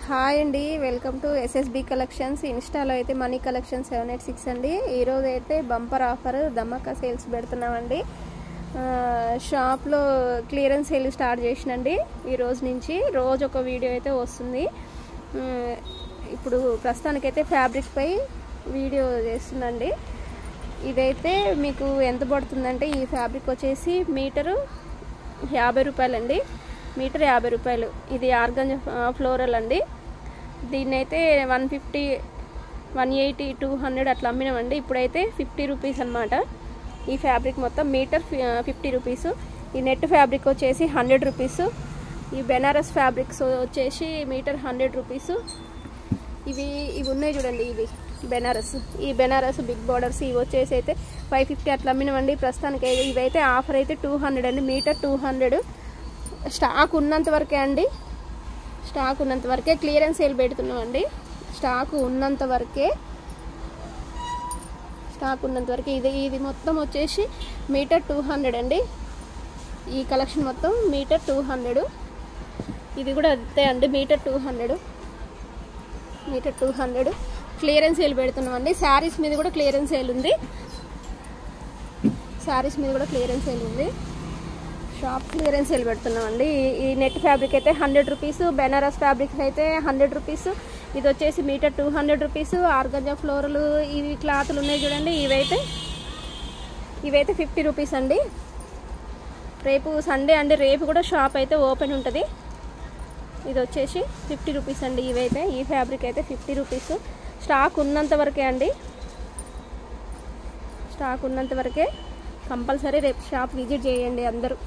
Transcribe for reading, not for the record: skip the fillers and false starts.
Hi అండి, welcome to SSB collections. ఇన్స్టాలో అయితే మనీ కలెక్షన్ 786 అండి. ఈరోజు అయితే బంపర్ ఆఫర్ ధమాకా సేల్స్ పెడుతున్నామండి. షాప్లో క్లియరెన్స్ సేల్ స్టార్ట్ చేసినండి. ఈరోజు నుంచి రోజు ఒక వీడియో అయితే వస్తుంది. ఇప్పుడు ప్రస్తుతానికైతే ఫ్యాబ్రిక్ పై వీడియో చేస్తుందండి. ఇదైతే మీకు ఎంత పడుతుందంటే ఈ ఫ్యాబ్రిక్ వచ్చేసి మీటరు 50 రూపాయలండి. మీటర్ 50 రూపాయలు. ఇది ఆర్గంజా ఫ్లోరల్ అండి. దీన్ని అయితే 150, 180, 200 అట్లా అమ్మినామండి. ఇప్పుడైతే 50 రూపీస్ అనమాట. ఈ ఫ్యాబ్రిక్ మొత్తం మీటర్ 50 రూపీస్. ఈ నెట్ ఫ్యాబ్రిక్ వచ్చేసి 100 రూపీస్. ఈ బెనారస్ ఫ్యాబ్రిక్స్ వచ్చేసి మీటర్ 100 రూపీస్. ఇవి ఉన్నాయి చూడండి, ఇవి బెనారస్. ఈ బెనారస్ బిగ్ బార్డర్స్ ఇవి వచ్చేసి అయితే 550 అట్లా అమ్మినామండి. ప్రస్తుతానికి ఇవైతే ఆఫర్ అయితే 200 అండి. మీటర్ 200. స్టాక్ ఉన్నంత వరకే అండి. స్టాక్ ఉన్నంత వరకే క్లియరెన్స్ సేల్ పెడుతున్నామండి. స్టాక్ ఉన్నంత వరకే. ఇది మొత్తం వచ్చేసి మీటర్ 200 అండి. ఈ కలెక్షన్ మొత్తం మీటర్ 200. ఇది కూడా అంతే అండి, మీటర్ 200 క్లియరెన్స్ సేల్ పెడుతున్నామండి. శారీస్ మీద కూడా క్లియరెన్స్ సేల్ ఉంది. షాప్ క్లియరెన్స్ సేల్ పెడుతున్నామండి. ఈ నెట్ ఫ్యాబ్రిక్ అయితే 100 రూపీస్. బెనారస్ ఫ్యాబ్రిక్స్ అయితే 100 రూపీస్. ఇది వచ్చేసి మీటర్ 200 రూపీస్. ఆర్గంజా ఫ్లోరల్ ఇవి క్లాత్లు ఉన్నాయి చూడండి, ఇవైతే 50 రూపీస్ అండి. రేపు సండే అండి, రేపు కూడా షాప్ అయితే ఓపెన్ ఉంటుంది. ఇది వచ్చేసి 50 రూపీస్ అండి. ఈ ఫ్యాబ్రిక్ అయితే 50 రూపీస్. స్టాక్ ఉన్నంత వరకే అండి. కంపల్సరీ రేపు షాప్ విజిట్ చేయండి అందరూ.